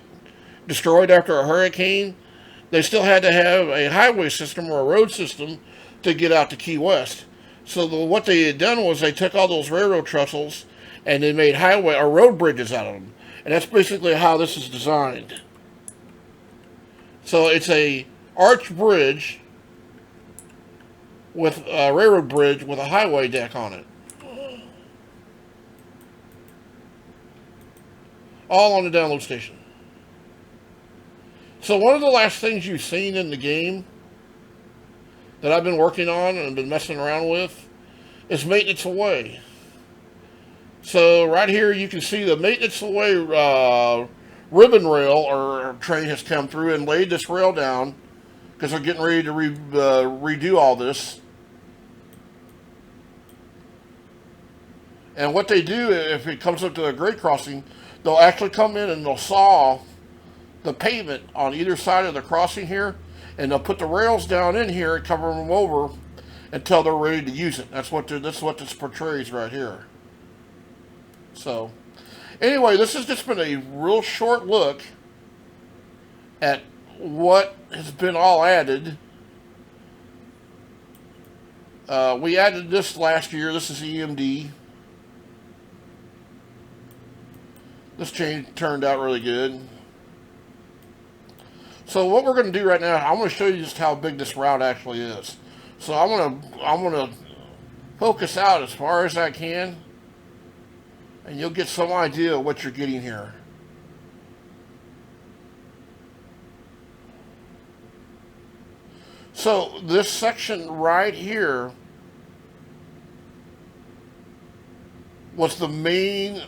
[SPEAKER 1] destroyed after a hurricane. They still had to have a highway system or a road system to get out to Key West. So what they had done was they took all those railroad trestles and they made highway or road bridges out of them. And that's basically how this is designed. So it's a arch bridge with a railroad bridge with a highway deck on it. All on the download station. So one of the last things you've seen in the game that I've been working on and been messing around with is maintenance away. So right here you can see the maintenance away ribbon rail or train has come through and laid this rail down because they're getting ready to redo all this. And what they do, if it comes up to a grade crossing, they'll actually come in and they'll saw the pavement on either side of the crossing here, and they'll put the rails down in here and cover them over until they're ready to use it. That's what this portrays right here. So, anyway, this has just been a real short look at what has been all added. We added this last year. This is EMD. This change turned out really good. So what we're going to do right now, I'm going to show you just how big this route actually is. So I'm going to focus out as far as I can, and you'll get some idea of what you're getting here. So this section right here was the main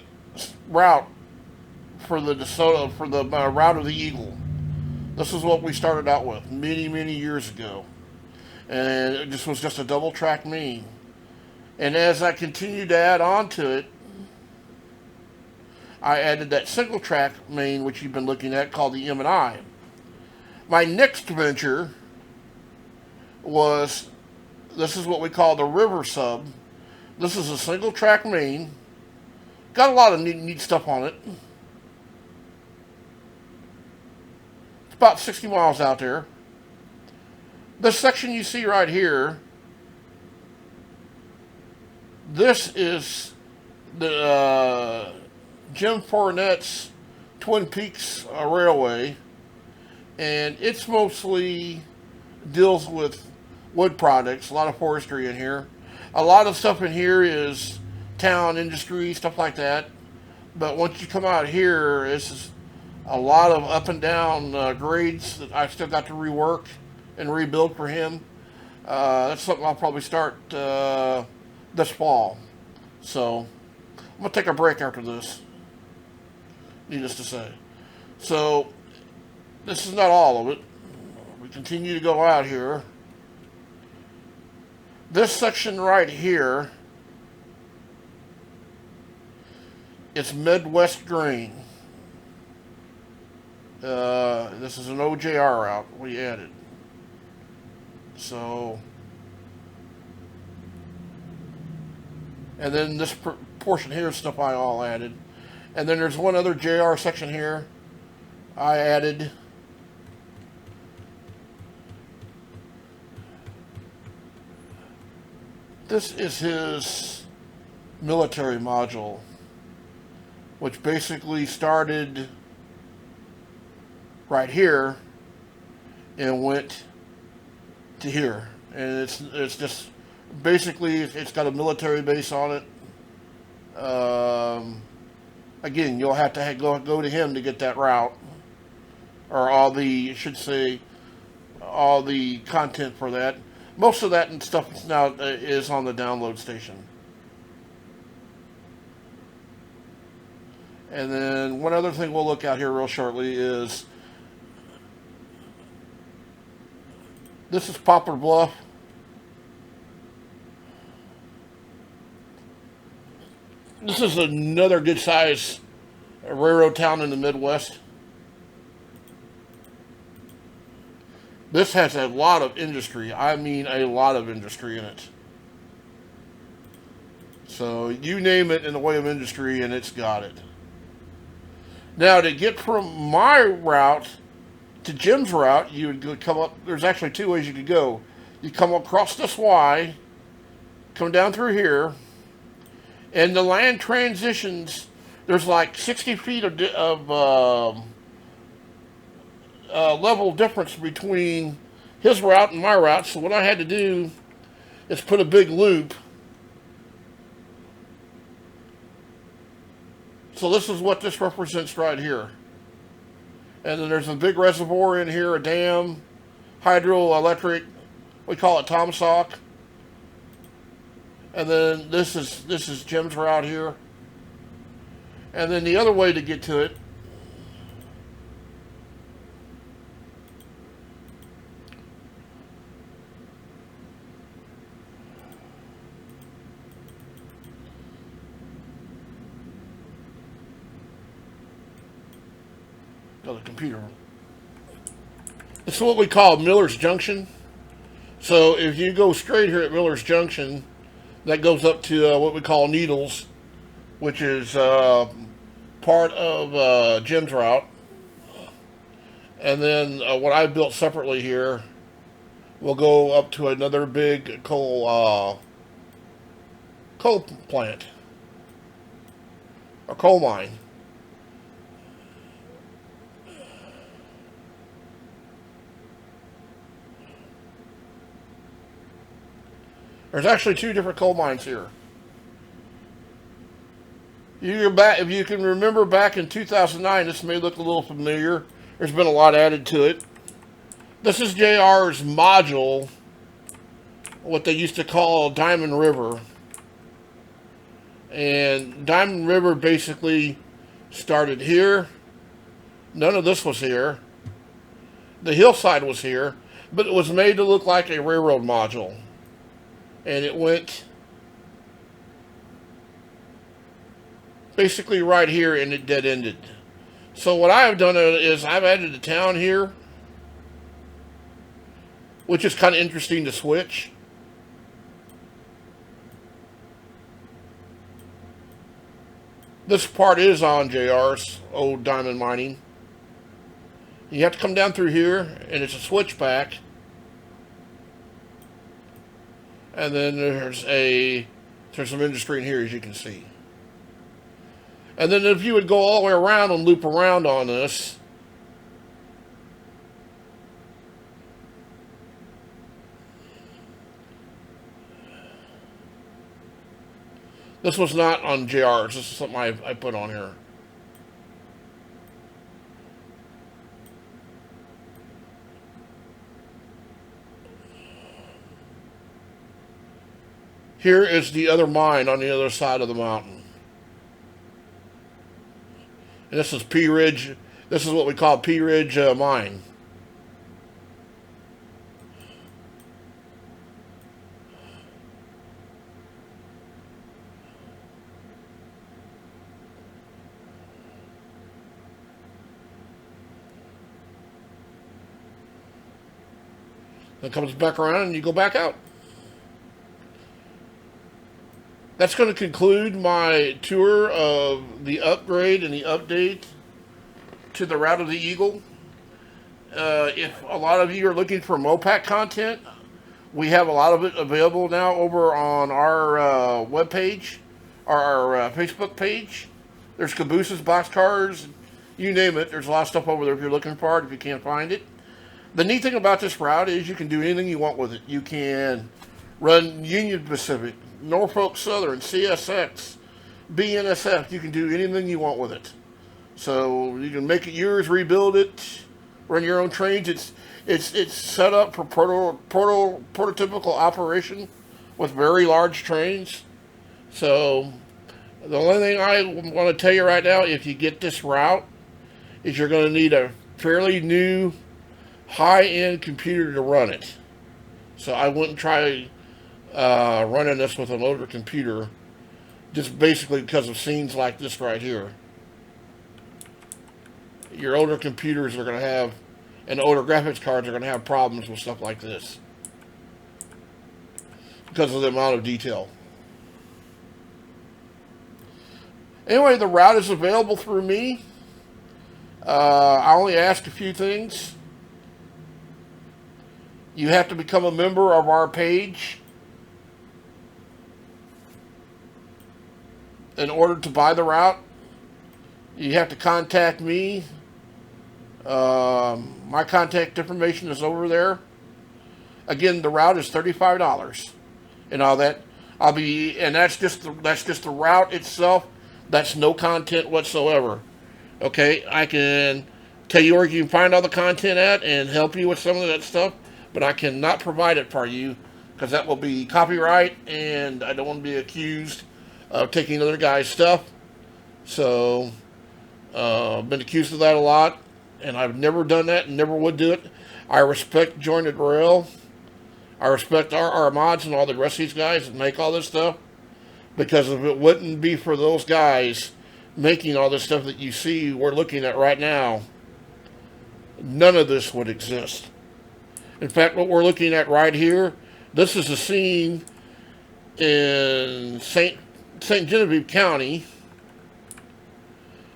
[SPEAKER 1] route for the DeSoto, for the route of the Eagle. This is what we started out with many years ago, and it just was just a double track main. And as I continued to add on to it, I added that single track main, which you've been looking at, called the M&I. My next venture was, this is what we call the river sub. This is a single track main. Got a lot of neat stuff on it. It's about 60 miles out there. This section you see right here, this is the Jim Fournette's Twin Peaks Railway, and it's mostly deals with wood products, a lot of forestry in here. A lot of stuff in here is town industry, stuff like that. But once you come out here, this is a lot of up and down grades that I've still got to rework and rebuild for him. That's something I'll probably start this fall. So I'm going to take a break after this, needless to say. So this is not all of it. We continue to go out here. This section right here, it's Midwest grain. This is an OJR route we added. So, and then this portion here is stuff I all added. And then there's one other JR section here I added. This is his military module, which basically started right here and went to here. And it's just basically, it's got a military base on it. Again, you'll have to go to him to get that route, or all the, I should say, all the content for that. Most of that and stuff now is on the download station. And then one other thing we'll look at here real shortly is, this is Poplar Bluff. This is another good size railroad town in the Midwest. This has a lot of industry. I mean, a lot of industry in it. So you name it in the way of industry, and it's got it. Now, to get from my route to Jim's route, you would come up. There's actually two ways you could go. You come across this Y, come down through here, and the land transitions. There's like 60 feet of level difference between his route and my route. So what I had to do is put a big loop. So this is what this represents right here. And then there's a big reservoir in here, a dam, hydroelectric. We call it Tomsock. And then this is Jim's route here. And then the other way to get to it, of the computer. This is what we call Miller's Junction. So if you go straight here at Miller's Junction, that goes up to what we call Needles, which is part of Jim's route. And then what I built separately here will go up to another big coal plant or coal mine. There's actually two different coal mines here. If you can remember back in 2009, this may look a little familiar. There's been a lot added to it. This is JR's module, what they used to call Diamond River. And Diamond River basically started here. None of this was here. The hillside was here, but it was made to look like a railroad module. And it went basically right here, and it dead ended. So what I have done is I've added a town here, which is kind of interesting to switch. This part is on JR's old diamond mining. You have to come down through here, and it's a switchback. And then there's some industry in here, as you can see. And then if you would go all the way around and loop around on this, this was not on JR's. This is something I put on here. Here is the other mine on the other side of the mountain. And this is P Ridge. This is what we call P Ridge Mine. Then comes back around and you go back out. That's going to conclude my tour of the upgrade and the update to the Route of the Eagle. If a lot of you are looking for Mopac content, we have a lot of it available now over on our webpage, our Facebook page. There's cabooses, boxcars, you name it. There's a lot of stuff over there if you're looking for it, if you can't find it. The neat thing about this route is you can do anything you want with it. You can run Union Pacific, Norfolk Southern, CSX, BNSF. You can do anything you want with it. So you can make it yours, rebuild it, run your own trains. It's set up for prototypical operation with very large trains. So the only thing I want to tell you right now, if you get this route, is you're going to need a fairly new high-end computer to run it. So I wouldn't try running this with an older computer, just basically because of scenes like this right here. Your older computers are going to have, and older graphics cards are going to have problems with stuff like this because of the amount of detail. Anyway, the route is available through me. I only ask a few things. You have to become a member of our page in order to buy the route. You have to contact me. My contact information is over there. Again, the route is $35 and all that. And that's just the route itself. That's no content whatsoever. Okay, I can tell you where you can find all the content at and help you with some of that stuff, but I cannot provide it for you because that will be copyright, and I don't want to be accused of taking other guys' stuff. So I've been accused of that a lot, and I've never done that and never would do it. I respect Jointed Rail. I respect our mods and all the rest of these guys that make all this stuff, because if it wouldn't be for those guys making all this stuff that you see we're looking at right now, none of this would exist. In fact, what we're looking at right here, this is a scene in St. Genevieve County.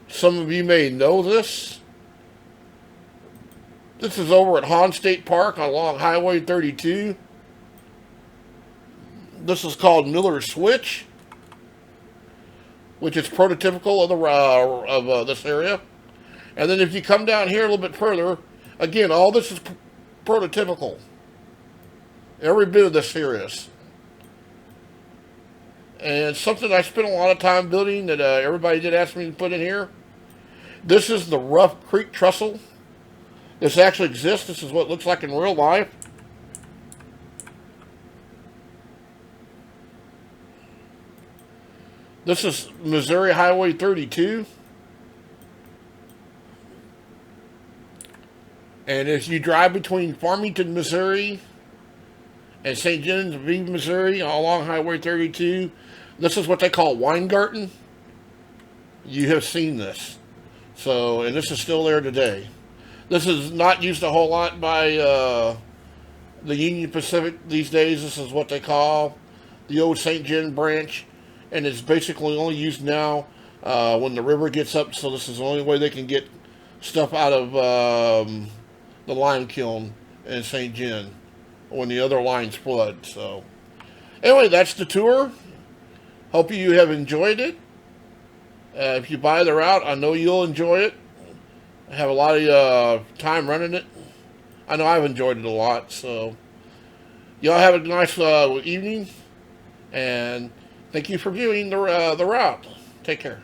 [SPEAKER 1] Some of you may know this. This is over at Hahn State Park along Highway 32. This is called Miller's Switch, which is prototypical of this area. And then if you come down here a little bit further, again, all this is prototypical. Every bit of this here is. And something I spent a lot of time building that everybody did ask me to put in here. This is the Rough Creek Trestle. This actually exists. This is what it looks like in real life. This is Missouri Highway 32. And as you drive between Farmington, Missouri and St. Genevieve, Missouri along Highway 32, this is what they call Weingarten. You have seen this. So, and this is still there today. This is not used a whole lot by the Union Pacific these days. This is what they call the old St. Gen branch. And it's basically only used now when the river gets up. So this is the only way they can get stuff out of the lime kiln in St. Gen when the other lines flood. So anyway, that's the tour. Hope you have enjoyed it. If you buy the route, I know you'll enjoy it. I have a lot of time running it. I know I've enjoyed it a lot. So y'all have a nice evening, and thank you for viewing the route. Take care.